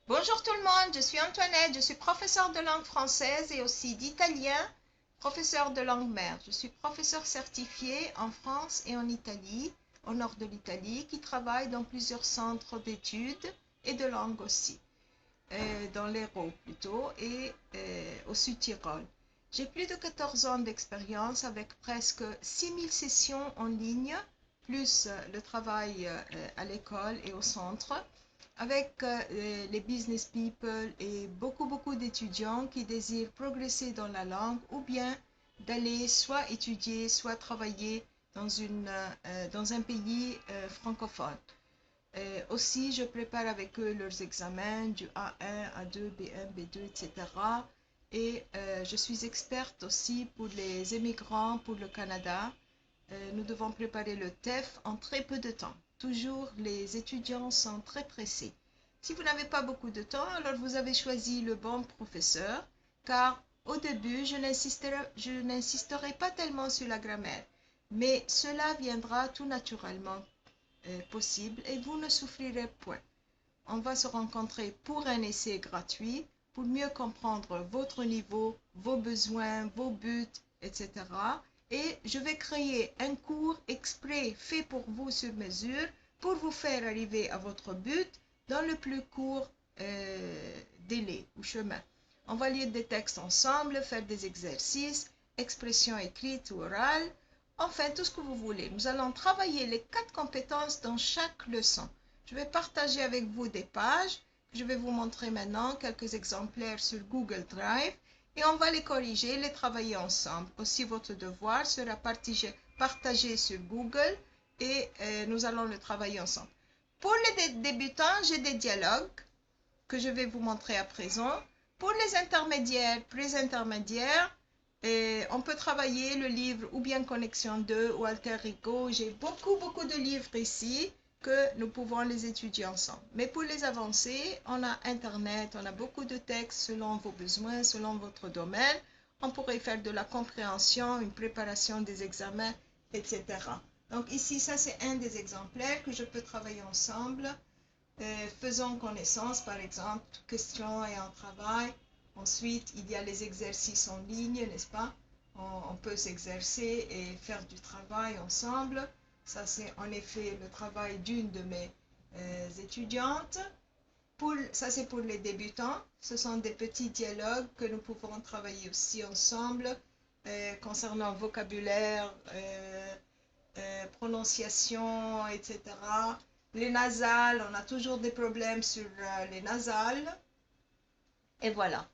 Bonjour tout le monde, je suis Antoinette, je suis professeure de langue française et aussi d'italien, professeure de langue mère. Je suis professeure certifiée en France et en Italie, au nord de l'Italie, qui travaille dans plusieurs centres d'études et de langue aussi, dans l'Hérault plutôt et au Sud-Tyrol. J'ai plus de 14 ans d'expérience avec presque 6000 sessions en ligne, plus le travail à l'école et au centre avec les business people et beaucoup d'étudiants qui désirent progresser dans la langue ou bien d'aller soit étudier, soit travailler dans un pays francophone. Aussi, je prépare avec eux leurs examens du A1, A2, B1, B2, etc. Et je suis experte aussi pour les émigrants pour le Canada. Nous devons préparer le TEF en très peu de temps. Toujours, les étudiants sont très pressés. Si vous n'avez pas beaucoup de temps, alors vous avez choisi le bon professeur, car au début, je n'insisterai pas tellement sur la grammaire, mais cela viendra tout naturellement possible et vous ne souffrirez point. On va se rencontrer pour un essai gratuit, pour mieux comprendre votre niveau, vos besoins, vos buts, etc. Et je vais créer un cours exprès fait pour vous sur mesure pour vous faire arriver à votre but dans le plus court délai ou chemin. On va lire des textes ensemble, faire des exercices, expressions écrites ou orales, enfin tout ce que vous voulez. Nous allons travailler les 4 compétences dans chaque leçon. Je vais partager avec vous des pages. Je vais vous montrer maintenant quelques exemplaires sur Google Drive et on va les corriger, les travailler ensemble. Aussi, votre devoir sera partagé sur Google et nous allons le travailler ensemble. Pour les débutants, j'ai des dialogues que je vais vous montrer à présent. Pour les intermédiaires, pré-intermédiaires, on peut travailler le livre ou bien Connexion 2 ou Alter Ego. J'ai beaucoup de livres ici que nous pouvons les étudier ensemble. Mais pour les avancés, on a Internet, on a beaucoup de textes selon vos besoins, selon votre domaine. On pourrait faire de la compréhension, une préparation des examens, etc. Donc ici, ça c'est un des exemplaires que je peux travailler ensemble. Faisons connaissance, par exemple, questions et en travail. Ensuite, il y a les exercices en ligne, n'est-ce pas? On peut s'exercer et faire du travail ensemble. Ça, c'est en effet le travail d'une de mes étudiantes. Ça, c'est pour les débutants. Ce sont des petits dialogues que nous pouvons travailler aussi ensemble concernant vocabulaire, prononciation, etc. Les nasales, on a toujours des problèmes sur les nasales. E voilà.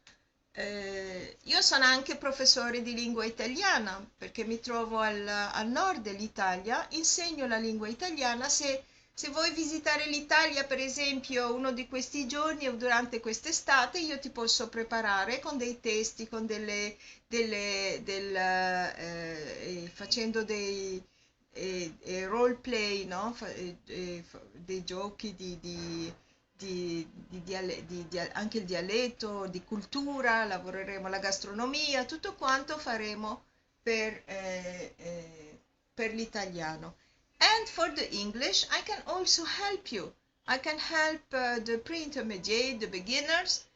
Io sono anche professore di lingua italiana perché mi trovo al nord dell'Italia, insegno la lingua italiana. Se vuoi visitare l'Italia, per esempio, uno di questi giorni o durante quest'estate, io ti posso preparare con dei testi, con facendo role play, no? Dei giochi anche il dialetto, di cultura, lavoreremo la gastronomia, tutto quanto faremo per l'italiano. And for the English, I can also help you. I can help the pre-intermediate, the beginners,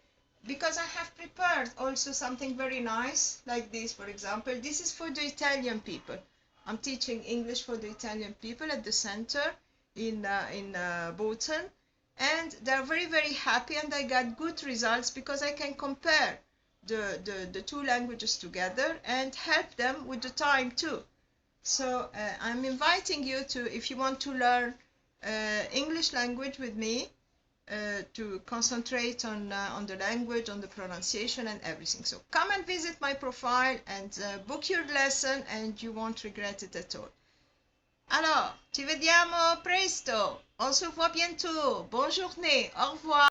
because I have prepared also something very nice, like this, for example. This is for the Italian people. I'm teaching English for the Italian people at the center in Bolton. And they're very happy and I got good results because I can compare the two languages together and help them with the time too. So I'm inviting you to, if you want to learn English language with me, to concentrate on the language, on the pronunciation and everything. So come and visit my profile and book your lesson and you won't regret it at all. Alors, ci vediamo presto. On se voit bientôt. Bonne journée. Au revoir.